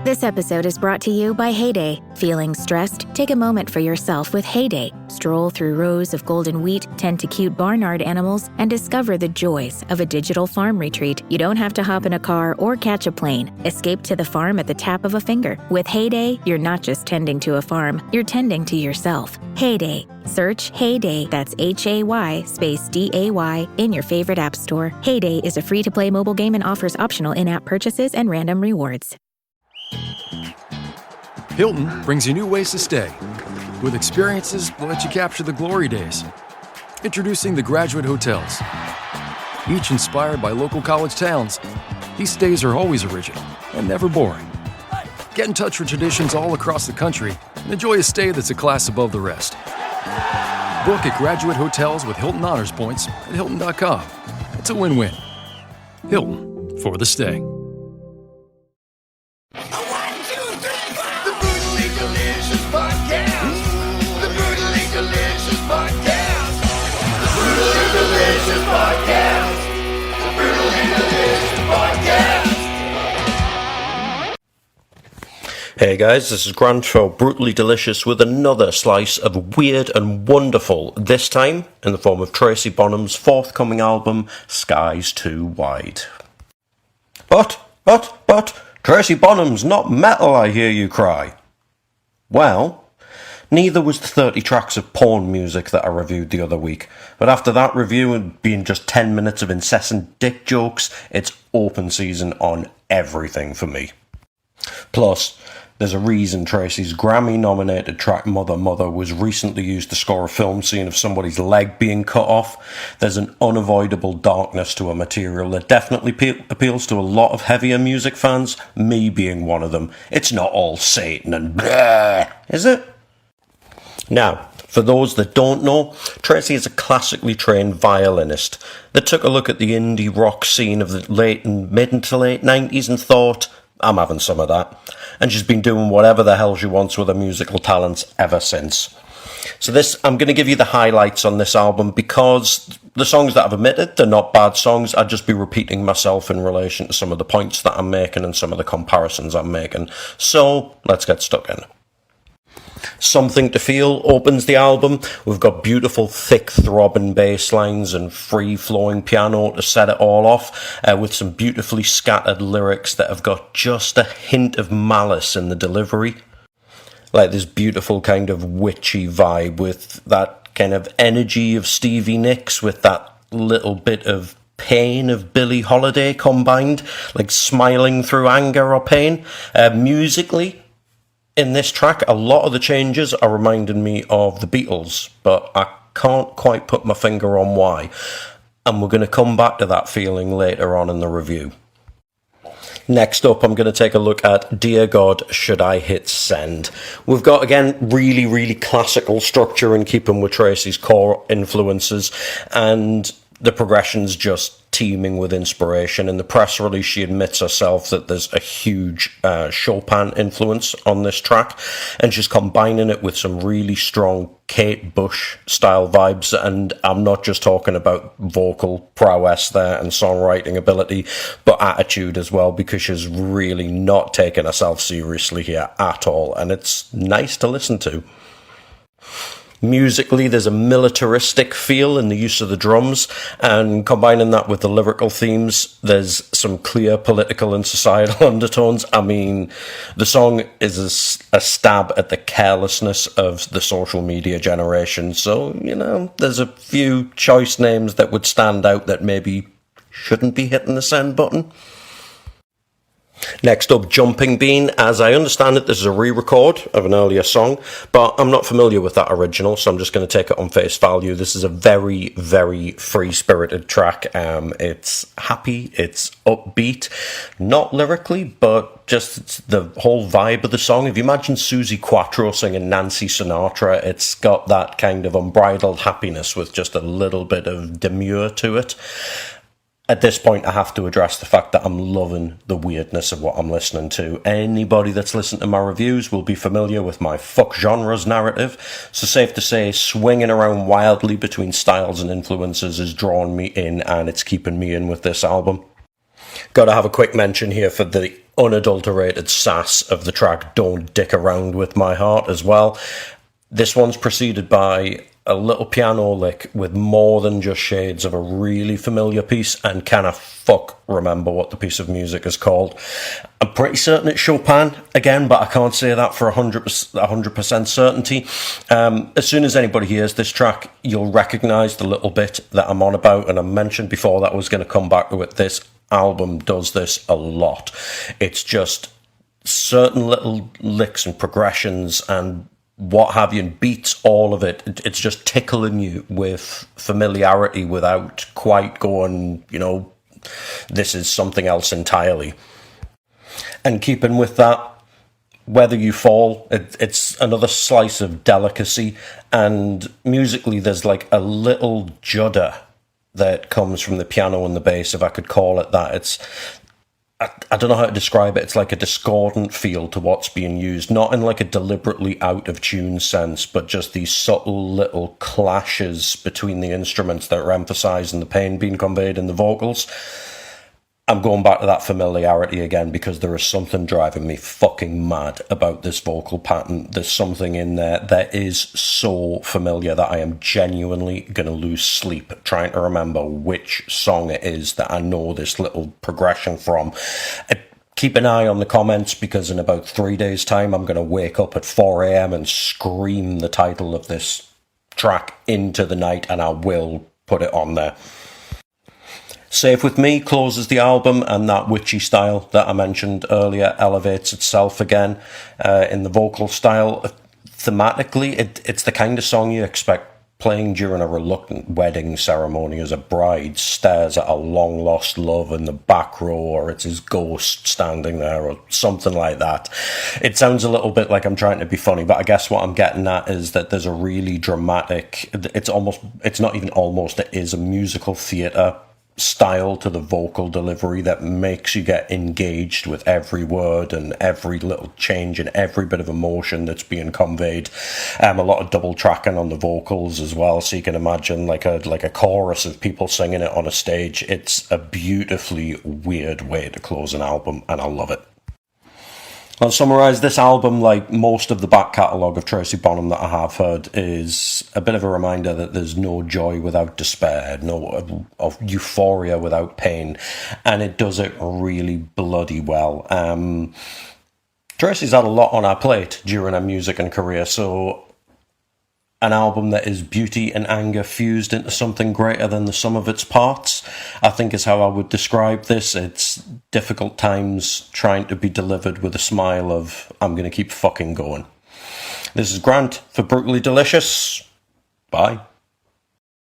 This episode is brought to you by Heyday. Feeling stressed? Take a moment for yourself with Heyday. Stroll through rows of golden wheat, tend to cute barnyard animals, and discover the joys of a digital farm retreat. You don't have to hop in a car or catch a plane. Escape to the farm at the tap of a finger. With Heyday, you're not just tending to a farm, you're tending to yourself. Heyday. Search Heyday, that's Hay space DAY, in your favorite app store. Heyday is a free-to-play mobile game and offers optional in-app purchases and random rewards. Hilton brings you new ways to stay, with experiences that let you capture the glory days. Introducing the Graduate Hotels. Each inspired by local college towns, these stays are always original and never boring. Get in touch with traditions all across the country and enjoy a stay that's a class above the rest. Book at Graduate Hotels with Hilton Honors Points at Hilton.com. It's a win-win. Hilton, for the stay. Hey guys, this is Grant for Brutally Delicious with another slice of weird and wonderful, this time in the form of Tracy Bonham's forthcoming album, Skies Too Wide. But, Tracy Bonham's not metal, I hear you cry. Well, neither was the 30 tracks of porn music that I reviewed the other week, but after that review and being just 10 minutes of incessant dick jokes, it's open season on everything for me. Plus, there's a reason Tracy's Grammy-nominated track Mother Mother was recently used to score a film scene of somebody's leg being cut off. There's an unavoidable darkness to a material that definitely appeals to a lot of heavier music fans, me being one of them. It's not all Satan and blah, is it? Now, for those that don't know, Tracy is a classically trained violinist that took a look at the indie rock scene of the mid to late 90s and thought, I'm having some of that. And she's been doing whatever the hell she wants with her musical talents ever since. So I'm going to give you the highlights on this album because the songs that I've omitted, they're not bad songs. I'd just be repeating myself in relation to some of the points that I'm making and some of the comparisons I'm making. So let's get stuck in. Something to Feel opens the album. We've got beautiful, thick, throbbing bass lines and free-flowing piano to set it all off, with some beautifully scattered lyrics that have got just a hint of malice in the delivery. Like this beautiful kind of witchy vibe with that kind of energy of Stevie Nicks with that little bit of pain of Billie Holiday combined, like smiling through anger or pain. Musically, in this track, a lot of the changes are reminding me of the Beatles, but I can't quite put my finger on why. And we're going to come back to that feeling later on in the review. Next up, I'm going to take a look at Dear God, Should I Hit Send? We've got, again, really, really classical structure in keeping with Tracy's core influences, and the progression's just teeming with inspiration. In the press release, she admits herself that there's a huge Chopin influence on this track, and she's combining it with some really strong Kate Bush style vibes, and I'm not just talking about vocal prowess there and songwriting ability, but attitude as well, because she's really not taking herself seriously here at all, and it's nice to listen to. Musically, there's a militaristic feel in the use of the drums, and combining that with the lyrical themes, there's some clear political and societal undertones. I mean, the song is a stab at the carelessness of the social media generation, so, there's a few choice names that would stand out that maybe shouldn't be hitting the send button. Next up, Jumping Bean. As I understand it, this is a re-record of an earlier song, but I'm not familiar with that original, so I'm just going to take it on face value. This is a very, very free-spirited track. It's happy, it's upbeat, not lyrically, but just the whole vibe of the song. If you imagine Suzi Quatro singing Nancy Sinatra, it's got that kind of unbridled happiness with just a little bit of demure to it. At this point, I have to address the fact that I'm loving the weirdness of what I'm listening to. Anybody that's listened to my reviews will be familiar with my fuck genres narrative, so safe to say, swinging around wildly between styles and influences is drawing me in, and it's keeping me in with this album. Got to have a quick mention here for the unadulterated sass of the track Don't Dick Around With My Heart as well. This one's preceded by a little piano lick with more than just shades of a really familiar piece, and can I fuck remember what the piece of music is called. I'm pretty certain it's Chopin again, but I can't say that for 100% certainty. As soon as anybody hears this track, you'll recognise the little bit that I'm on about, and I mentioned before that I was going to come back to it. This album does this a lot. It's just certain little licks and progressions and what have you, and beats all of it. It's just tickling you with familiarity without quite going, this is something else entirely. And keeping with that, Whether You Fall, it's another slice of delicacy, and musically there's like a little judder that comes from the piano and the bass, if I could call it that. I don't know how to describe it. It's like a discordant feel to what's being used, not in like a deliberately out of tune sense, but just these subtle little clashes between the instruments that are emphasising the pain being conveyed in the vocals. I'm going back to that familiarity again because there is something driving me fucking mad about this vocal pattern. There's something in there that is so familiar that I am genuinely going to lose sleep trying to remember which song it is that I know this little progression from. Keep an eye on the comments because in about 3 days' time I'm going to wake up at 4 a.m. and scream the title of this track into the night, and I will put it on there. Safe With Me closes the album, and that witchy style that I mentioned earlier elevates itself again in the vocal style. Thematically, it's the kind of song you expect playing during a reluctant wedding ceremony as a bride stares at a long-lost love in the back row, or it's his ghost standing there, or something like that. It sounds a little bit like I'm trying to be funny, but I guess what I'm getting at is that there's a really dramatic, it is a musical theatre style to the vocal delivery that makes you get engaged with every word and every little change and every bit of emotion that's being conveyed. A lot of double tracking on the vocals as well, so you can imagine like a chorus of people singing it on a stage. It's a beautifully weird way to close an album, and I love it. I'll summarise this album, like most of the back catalogue of Tracy Bonham that I have heard, is a bit of a reminder that there's no joy without despair, no of euphoria without pain, and it does it really bloody well. Tracy's had a lot on her plate during her music and career, so an album that is beauty and anger fused into something greater than the sum of its parts, I think is how I would describe this. It's difficult times trying to be delivered with a smile of, I'm going to keep fucking going. This is Grant for Brutally Delicious. Bye.